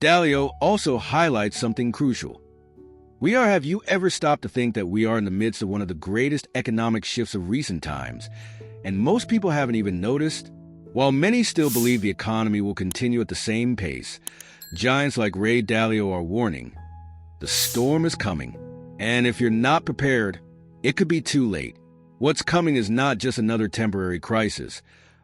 Dalio also highlights something crucial. Have you ever stopped to think that we are in the midst of one of the greatest economic shifts of recent times, and most people haven't even noticed? While many still believe the economy will continue at the same pace, giants like Ray Dalio are warning, the storm is coming, and if you're not prepared, it could be too late. What's coming is not just another temporary crisis,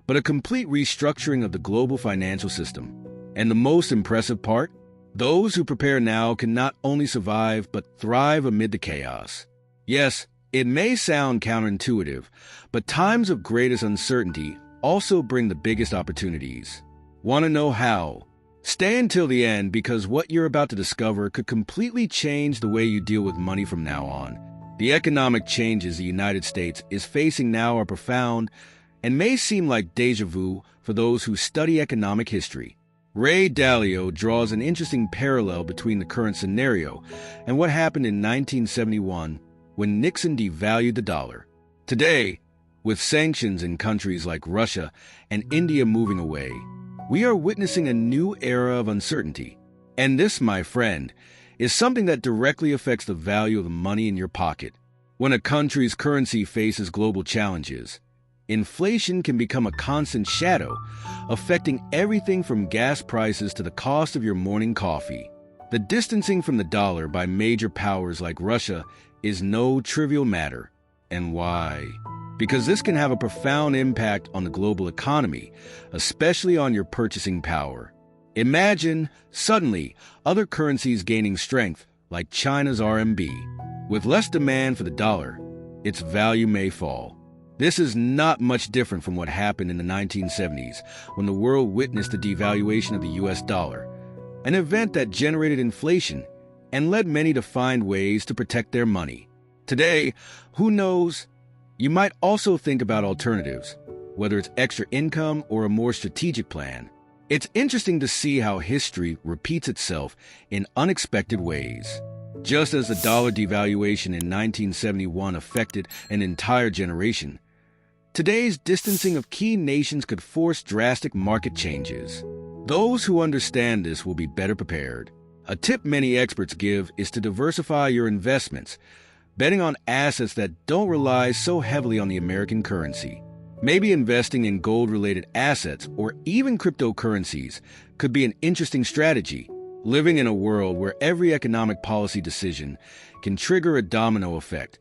but a complete restructuring of the global financial system. And the most impressive part? Those who prepare now can not only survive, but thrive amid the chaos. Yes, it may sound counterintuitive, but times of greatest uncertainty also bring the biggest opportunities. Want to know how? Stay until the end, because what you're about to discover could completely change the way you deal with money from now on. The economic changes the United States is facing now are profound and may seem like déjà vu for those who study economic history. Ray Dalio draws an interesting parallel between the current scenario and what happened in 1971 when Nixon devalued the dollar. Today, with sanctions in countries like Russia and India moving away, we are witnessing a new era of uncertainty. And this, my friend, is something that directly affects the value of the money in your pocket. When a country's currency faces global challenges, inflation can become a constant shadow, affecting everything from gas prices to the cost of your morning coffee. The distancing from the dollar by major powers like Russia is no trivial matter. And why? Because this can have a profound impact on the global economy, especially on your purchasing power. Imagine, suddenly, other currencies gaining strength, like China's RMB. With less demand for the dollar, its value may fall. This is not much different from what happened in the 1970s, when the world witnessed the devaluation of the US dollar, an event that generated inflation and led many to find ways to protect their money. Today, who knows? You might also think about alternatives, whether it's extra income or a more strategic plan. It's interesting to see how history repeats itself in unexpected ways. Just as the dollar devaluation in 1971 affected an entire generation, today's distancing of key nations could force drastic market changes. Those who understand this will be better prepared. A tip many experts give is to diversify your investments, betting on assets that don't rely so heavily on the American currency. Maybe investing in gold-related assets or even cryptocurrencies could be an interesting strategy. Living in a world where every economic policy decision can trigger a domino effect,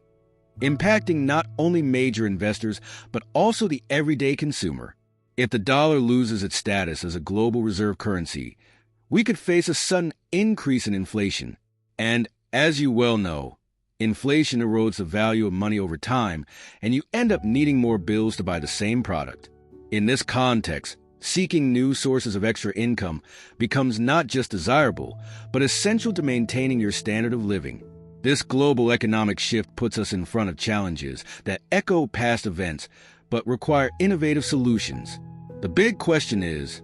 impacting not only major investors, but also the everyday consumer. If the dollar loses its status as a global reserve currency, we could face a sudden increase in inflation. And, as you well know, inflation erodes the value of money over time, and you end up needing more bills to buy the same product. In this context, seeking new sources of extra income becomes not just desirable, but essential to maintaining your standard of living. This global economic shift puts us in front of challenges that echo past events, but require innovative solutions. The big question is,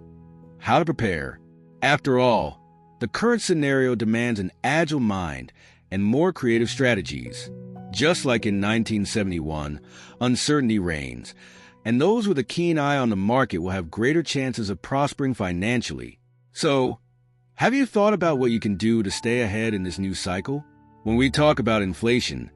how to prepare? After all, the current scenario demands an agile mind and more creative strategies. Just like in 1971, uncertainty reigns, and those with a keen eye on the market will have greater chances of prospering financially. So, have you thought about what you can do to stay ahead in this new cycle? When we talk about inflation,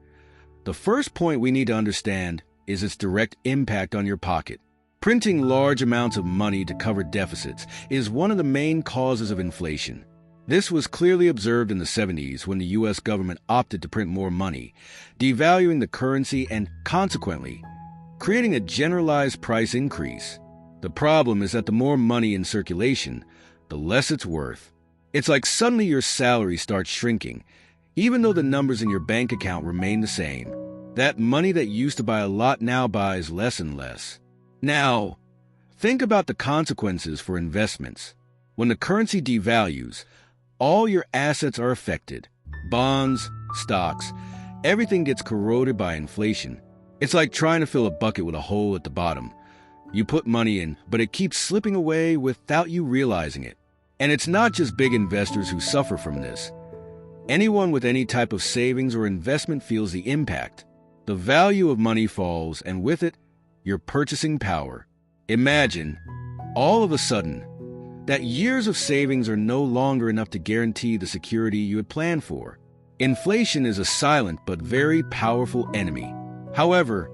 the first point we need to understand is its direct impact on your pocket. Printing large amounts of money to cover deficits is one of the main causes of inflation. This was clearly observed in the 70s when the U.S. government opted to print more money, devaluing the currency and, consequently, creating a generalized price increase. The problem is that the more money in circulation, the less it's worth. It's like suddenly your salary starts shrinking, even though the numbers in your bank account remain the same. That money that used to buy a lot now buys less and less. Now, think about the consequences for investments. When the currency devalues, all your assets are affected. Bonds, stocks, everything gets corroded by inflation. It's like trying to fill a bucket with a hole at the bottom. You put money in, but it keeps slipping away without you realizing it. And it's not just big investors who suffer from this. Anyone with any type of savings or investment feels the impact. The value of money falls, and with it, your purchasing power. Imagine, all of a sudden, that years of savings are no longer enough to guarantee the security you had planned for. Inflation is a silent but very powerful enemy. However,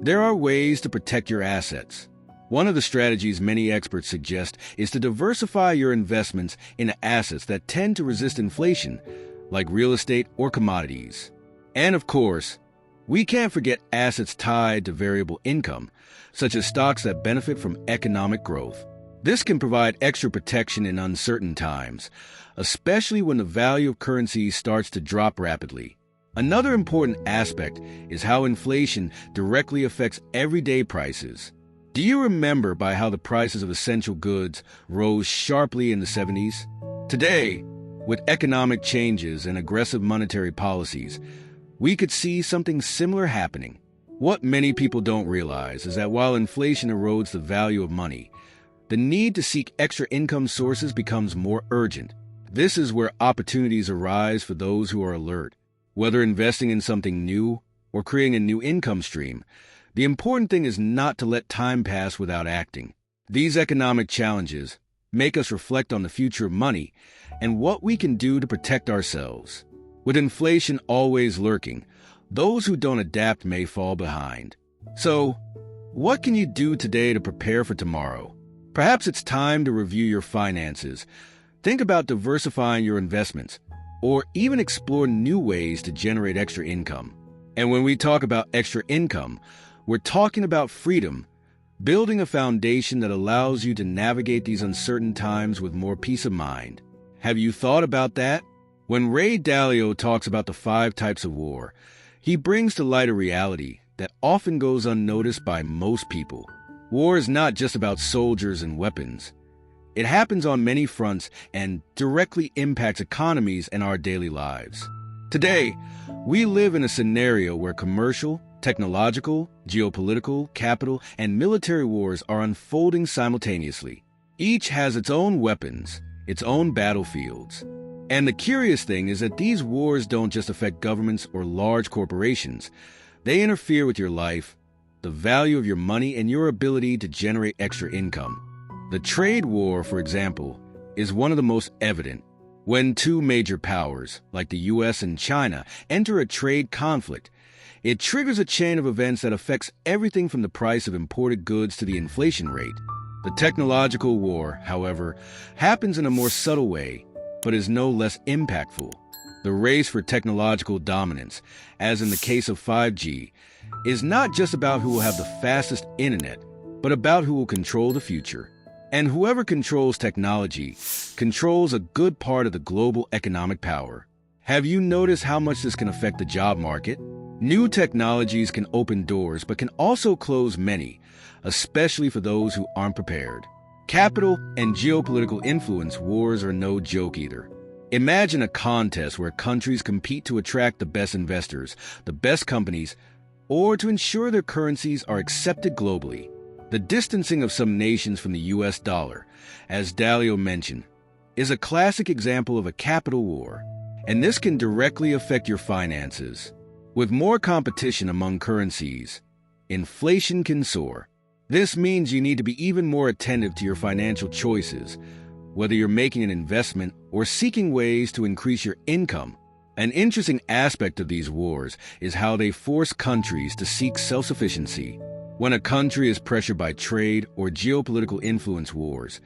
there are ways to protect your assets. One of the strategies many experts suggest is to diversify your investments into assets that tend to resist inflation, like real estate or commodities. And of course, we can't forget assets tied to variable income, such as stocks that benefit from economic growth. This can provide extra protection in uncertain times, especially when the value of currency starts to drop rapidly. Another important aspect is how inflation directly affects everyday prices. Do you remember by how the prices of essential goods rose sharply in the 70s? Today, with economic changes and aggressive monetary policies, we could see something similar happening. What many people don't realize is that while inflation erodes the value of money, the need to seek extra income sources becomes more urgent. This is where opportunities arise for those who are alert. Whether investing in something new or creating a new income stream, the important thing is not to let time pass without acting. These economic challenges make us reflect on the future of money and what we can do to protect ourselves. With inflation always lurking, those who don't adapt may fall behind. So, what can you do today to prepare for tomorrow? Perhaps it's time to review your finances. Think about diversifying your investments, or even explore new ways to generate extra income. And when we talk about extra income, we're talking about freedom, building a foundation that allows you to navigate these uncertain times with more peace of mind. Have you thought about that? When Dalio talks about the 5 types of war, he brings to light a reality that often goes unnoticed by most people. War is not just about soldiers and weapons. It happens on many fronts and directly impacts economies and our daily lives. Today, we live in a scenario where commercial, technological, geopolitical, capital, and military wars are unfolding simultaneously. Each has its own weapons, its own battlefields. And the curious thing is that these wars don't just affect governments or large corporations. They interfere with your life, the value of your money, and your ability to generate extra income. The trade war, for example, is one of the most evident. When 2 major powers, like the US and China, enter a trade conflict, it triggers a chain of events that affects everything from the price of imported goods to the inflation rate. The technological war, however, happens in a more subtle way, but is no less impactful. The race for technological dominance, as in the case of 5G, is not just about who will have the fastest internet, but about who will control the future. And whoever controls technology controls a good part of the global economic power. Have you noticed how much this can affect the job market? New technologies can open doors, but can also close many, especially for those who aren't prepared. Capital and geopolitical influence wars are no joke either. Imagine a contest where countries compete to attract the best investors, the best companies, or to ensure their currencies are accepted globally. The distancing of some nations from the US dollar, as Dalio mentioned, is a classic example of a capital war, and this can directly affect your finances. With more competition among currencies, inflation can soar. This means you need to be even more attentive to your financial choices, whether you're making an investment or seeking ways to increase your income. An interesting aspect of these wars is how they force countries to seek self-sufficiency. When a country is pressured by trade or geopolitical influence wars,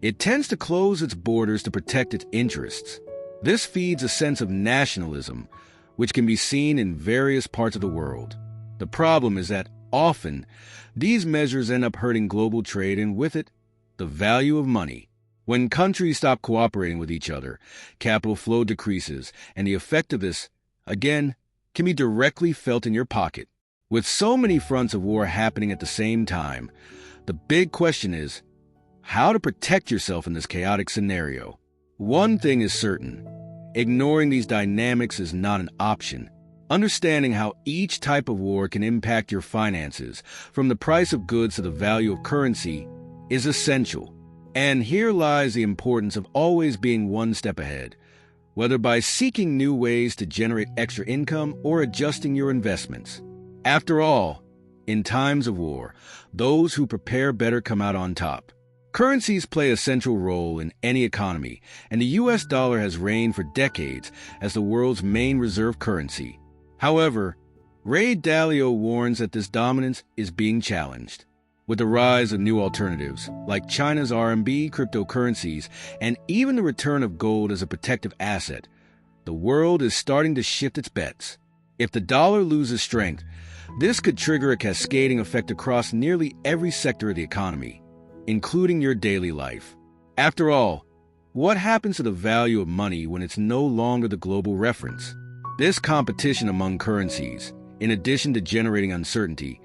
it tends to close its borders to protect its interests. This feeds a sense of nationalism, which can be seen in various parts of the world. The problem is that often, these measures end up hurting global trade and with it, the value of money. When countries stop cooperating with each other, capital flow decreases, and the effect of this, again, can be directly felt in your pocket. With so many fronts of war happening at the same time, the big question is how to protect yourself in this chaotic scenario. One thing is certain: ignoring these dynamics is not an option. Understanding how each type of war can impact your finances, from the price of goods to the value of currency, is essential. And here lies the importance of always being one step ahead, whether by seeking new ways to generate extra income or adjusting your investments. After all, in times of war, those who prepare better come out on top. Currencies play a central role in any economy, and the US dollar has reigned for decades as the world's main reserve currency. However, Ray Dalio warns that this dominance is being challenged. With the rise of new alternatives, like China's RMB, cryptocurrencies, and even the return of gold as a protective asset, the world is starting to shift its bets. If the dollar loses strength, this could trigger a cascading effect across nearly every sector of the economy, including your daily life. After all, what happens to the value of money when it's no longer the global reference? This competition among currencies, in addition to generating uncertainty,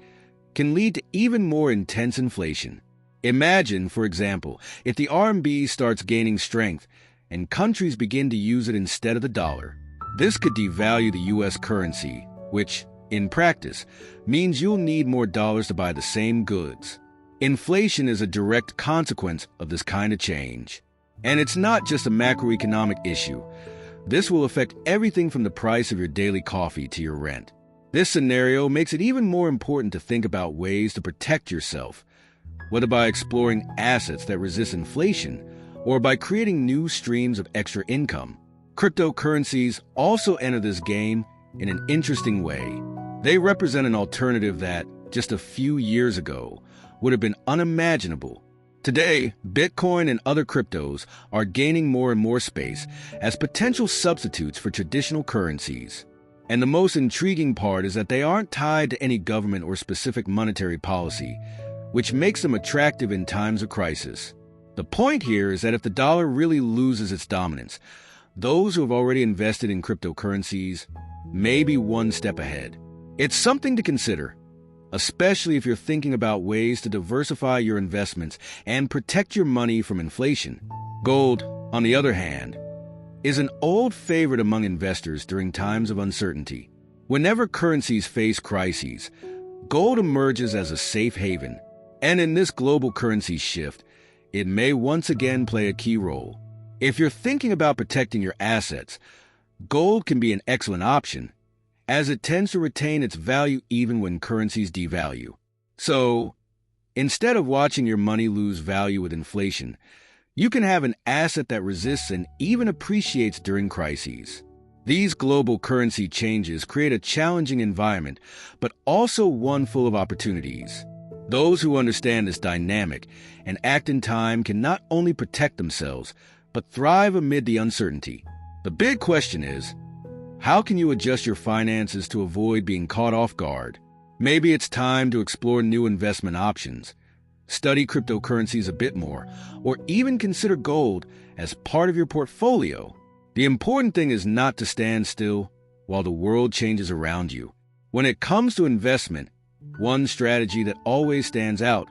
can lead to even more intense inflation. Imagine, for example, if the RMB starts gaining strength and countries begin to use it instead of the dollar. This could devalue the US currency, which, in practice, means you'll need more dollars to buy the same goods. Inflation is a direct consequence of this kind of change. And it's not just a macroeconomic issue. This will affect everything from the price of your daily coffee to your rent. This scenario makes it even more important to think about ways to protect yourself, whether by exploring assets that resist inflation or by creating new streams of extra income. Cryptocurrencies also enter this game in an interesting way. They represent an alternative that, just a few years ago, would have been unimaginable. Today, Bitcoin and other cryptos are gaining more and more space as potential substitutes for traditional currencies. And the most intriguing part is that they aren't tied to any government or specific monetary policy, which makes them attractive in times of crisis. The point here is that if the dollar really loses its dominance, those who have already invested in cryptocurrencies may be one step ahead. It's something to consider, especially if you're thinking about ways to diversify your investments and protect your money from inflation. Gold, on the other hand, is an old favorite among investors during times of uncertainty. Whenever currencies face crises, gold emerges as a safe haven, and in this global currency shift, it may once again play a key role. If you're thinking about protecting your assets, gold can be an excellent option, as it tends to retain its value even when currencies devalue. So, instead of watching your money lose value with inflation, you can have an asset that resists and even appreciates during crises. These global currency changes create a challenging environment, but also one full of opportunities. Those who understand this dynamic and act in time can not only protect themselves, but thrive amid the uncertainty. The big question is, how can you adjust your finances to avoid being caught off guard? Maybe it's time to explore new investment options, study cryptocurrencies a bit more, or even consider gold as part of your portfolio. The important thing is not to stand still while the world changes around you. When it comes to investment, one strategy that always stands out,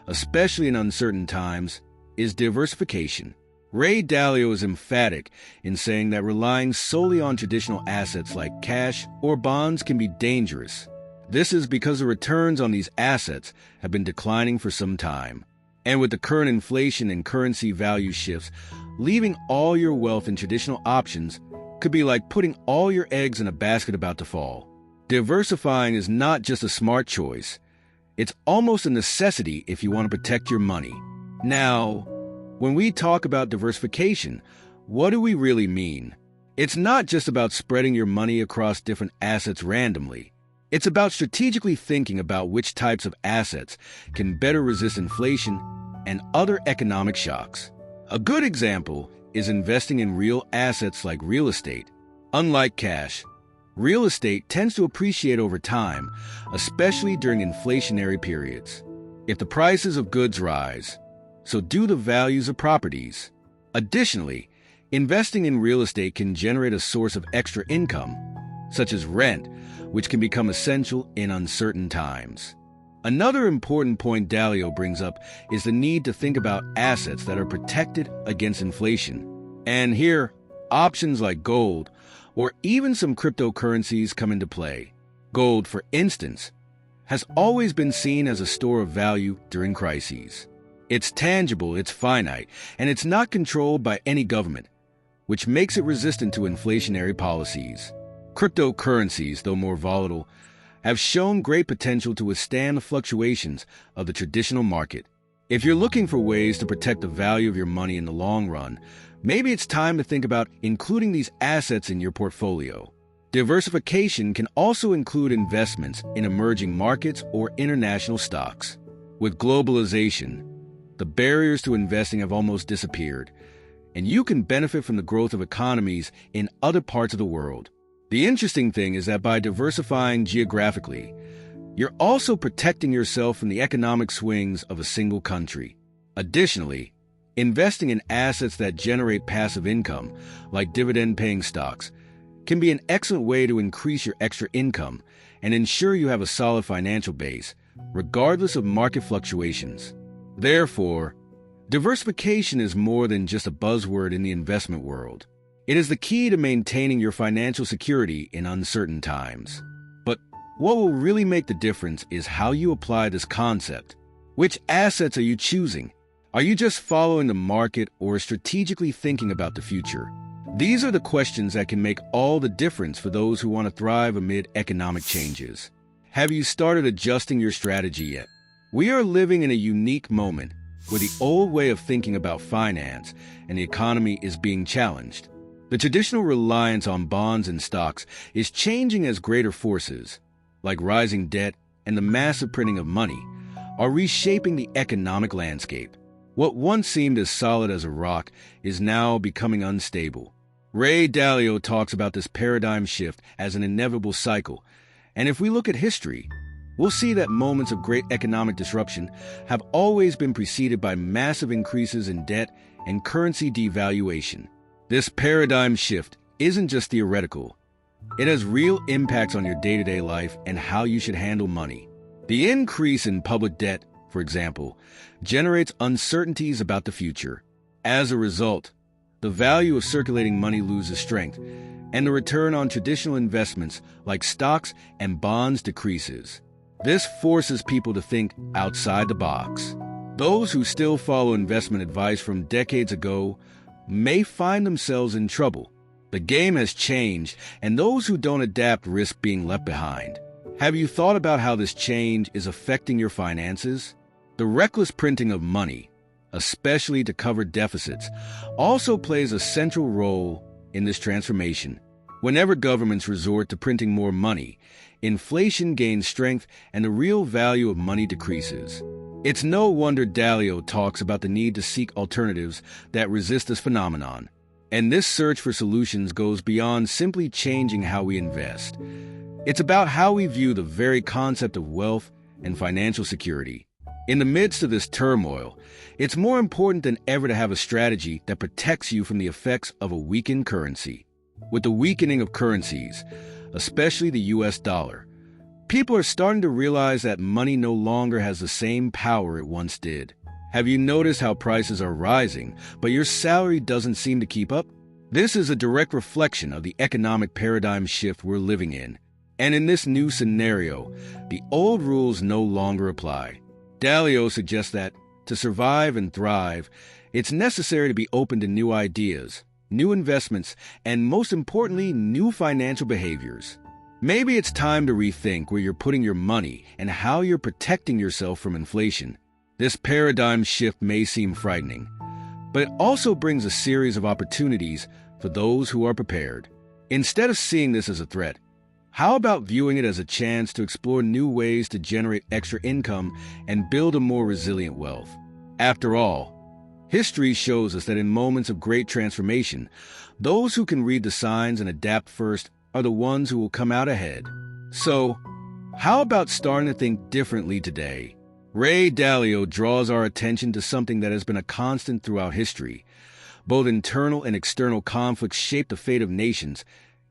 especially in uncertain times, is diversification. Ray Dalio is emphatic in saying that relying solely on traditional assets like cash or bonds can be dangerous. This is because the returns on these assets have been declining for some time. And with the current inflation and currency value shifts, leaving all your wealth in traditional options could be like putting all your eggs in a basket about to fall. Diversifying is not just a smart choice. It's almost a necessity if you want to protect your money. Now, when we talk about diversification, what do we really mean? It's not just about spreading your money across different assets randomly. It's about strategically thinking about which types of assets can better resist inflation and other economic shocks. A good example is investing in real assets like real estate. Unlike cash, real estate tends to appreciate over time, especially during inflationary periods. If the prices of goods rise, so do the values of properties. Additionally, investing in real estate can generate a source of extra income, such as rent, which can become essential in uncertain times. Another important point Dalio brings up is the need to think about assets that are protected against inflation. And here, options like gold or even some cryptocurrencies come into play. Gold, for instance, has always been seen as a store of value during crises. It's tangible, it's finite, and it's not controlled by any government, which makes it resistant to inflationary policies. Cryptocurrencies, though more volatile, have shown great potential to withstand the fluctuations of the traditional market. If you're looking for ways to protect the value of your money in the long run, maybe it's time to think about including these assets in your portfolio. Diversification can also include investments in emerging markets or international stocks. With globalization, the barriers to investing have almost disappeared, and you can benefit from the growth of economies in other parts of the world. The interesting thing is that by diversifying geographically, you're also protecting yourself from the economic swings of a single country. Additionally, investing in assets that generate passive income, like dividend-paying stocks, can be an excellent way to increase your extra income and ensure you have a solid financial base, regardless of market fluctuations. Therefore, diversification is more than just a buzzword in the investment world. It is the key to maintaining your financial security in uncertain times. But what will really make the difference is how you apply this concept. Which assets are you choosing? Are you just following the market or strategically thinking about the future? These are the questions that can make all the difference for those who want to thrive amid economic changes. Have you started adjusting your strategy yet? We are living in a unique moment where the old way of thinking about finance and the economy is being challenged. The traditional reliance on bonds and stocks is changing as greater forces, like rising debt and the massive printing of money, are reshaping the economic landscape. What once seemed as solid as a rock is now becoming unstable. Dalio talks about this paradigm shift as an inevitable cycle, and if we look at history, we'll see that moments of great economic disruption have always been preceded by massive increases in debt and currency devaluation. This paradigm shift isn't just theoretical. It has real impacts on your day-to-day life and how you should handle money. The increase in public debt, for example, generates uncertainties about the future. As a result, the value of circulating money loses strength, and the return on traditional investments like stocks and bonds decreases. This forces people to think outside the box. Those who still follow investment advice from decades ago may find themselves in trouble. The game has changed, and those who don't adapt risk being left behind. Have you thought about how this change is affecting your finances? The reckless printing of money, especially to cover deficits, also plays a central role in this transformation. Whenever governments resort to printing more money, inflation gains strength and the real value of money decreases. It's no wonder Dalio talks about the need to seek alternatives that resist this phenomenon. And this search for solutions goes beyond simply changing how we invest. It's about how we view the very concept of wealth and financial security. In the midst of this turmoil, it's more important than ever to have a strategy that protects you from the effects of a weakened currency. With the weakening of currencies, especially the US dollar, people are starting to realize that money no longer has the same power it once did. Have you noticed how prices are rising, but your salary doesn't seem to keep up? This is a direct reflection of the economic paradigm shift we're living in. And in this new scenario, the old rules no longer apply. Dalio suggests that, to survive and thrive, it's necessary to be open to new ideas, new investments, and most importantly, new financial behaviors. Maybe it's time to rethink where you're putting your money and how you're protecting yourself from inflation. This paradigm shift may seem frightening, but it also brings a series of opportunities for those who are prepared. Instead of seeing this as a threat, how about viewing it as a chance to explore new ways to generate extra income and build a more resilient wealth? After all, history shows us that in moments of great transformation, those who can read the signs and adapt first are the ones who will come out ahead. So, how about starting to think differently today? Dalio draws our attention to something that has been a constant throughout history. Both internal and external conflicts shape the fate of nations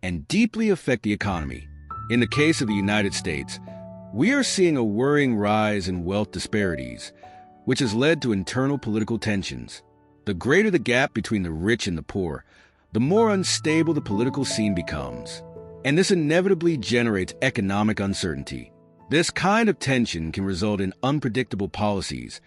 and deeply affect the economy. In the case of the United States, we are seeing a worrying rise in wealth disparities, which has led to internal political tensions. The greater the gap between the rich and the poor, the more unstable the political scene becomes. And this inevitably generates economic uncertainty. This kind of tension can result in unpredictable policies,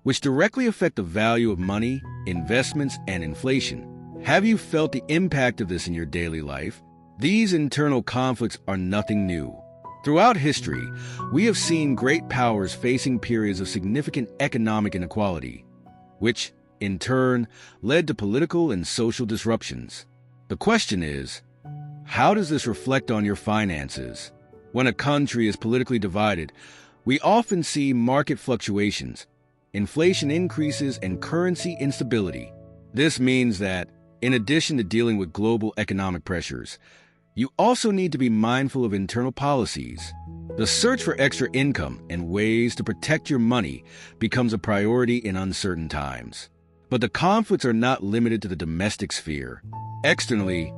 which directly affect the value of money, investments, and inflation. Have you felt the impact of this in your daily life? These internal conflicts are nothing new. Throughout history, we have seen great powers facing periods of significant economic inequality, which, in turn, led to political and social disruptions. The question is, how does this reflect on your finances? When a country is politically divided, we often see market fluctuations, inflation increases, and currency instability. This means that, in addition to dealing with global economic pressures, you also need to be mindful of internal policies. The search for extra income and ways to protect your money becomes a priority in uncertain times. But the conflicts are not limited to the domestic sphere. Externally,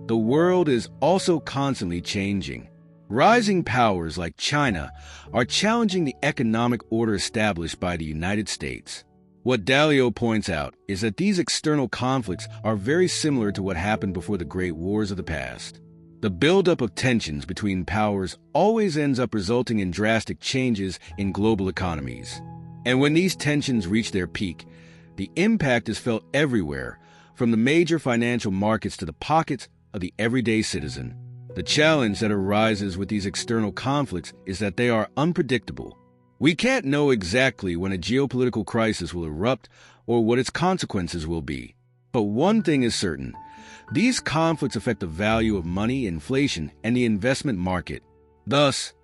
the world is also constantly changing. Rising powers like China are challenging the economic order established by the United States. What Dalio points out is that these external conflicts are very similar to what happened before the great wars of the past. The buildup of tensions between powers always ends up resulting in drastic changes in global economies. And when these tensions reach their peak, the impact is felt everywhere, from the major financial markets to the pockets of the everyday citizen. The challenge that arises with these external conflicts is that they are unpredictable. We can't know exactly when a geopolitical crisis will erupt or what its consequences will be. But one thing is certain: these conflicts affect the value of money, inflation, and the investment market. Thus,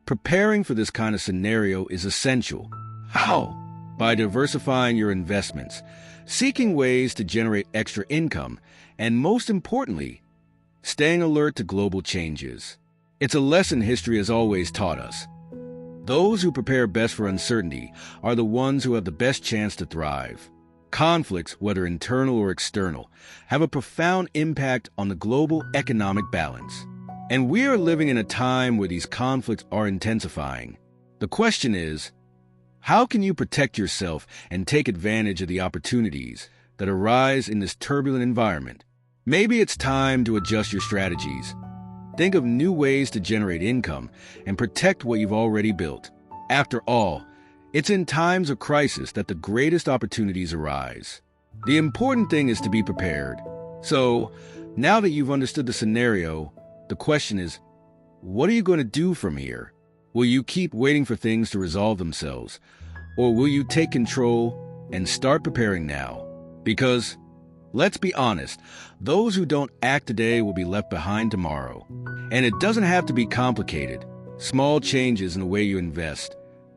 preparing for this kind of scenario is essential. How? By diversifying your investments, seeking ways to generate extra income, and most importantly, staying alert to global changes. It's a lesson history has always taught us. Those who prepare best for uncertainty are the ones who have the best chance to thrive. Conflicts, whether internal or external, have a profound impact on the global economic balance. And we are living in a time where these conflicts are intensifying. The question is, how can you protect yourself and take advantage of the opportunities that arise in this turbulent environment? Maybe it's time to adjust your strategies. Think of new ways to generate income and protect what you've already built. After all, it's in times of crisis that the greatest opportunities arise. The important thing is to be prepared. So, now that you've understood the scenario, the question is, what are you going to do from here? Will you keep waiting for things to resolve themselves? Or will you take control and start preparing now? Because, let's be honest, those who don't act today will be left behind tomorrow. And it doesn't have to be complicated. Small changes in the way you invest,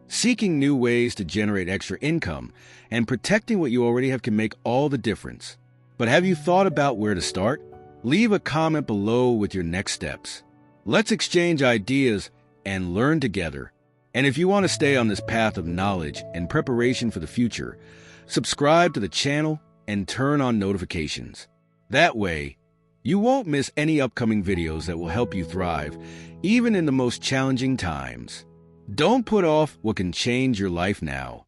seeking new ways to generate extra income, and protecting what you already have can make all the difference. But have you thought about where to start? Leave a comment below with your next steps. Let's exchange ideas and learn together. And if you want to stay on this path of knowledge and preparation for the future, subscribe to the channel and turn on notifications. That way, you won't miss any upcoming videos that will help you thrive, even in the most challenging times. Don't put off what can change your life now.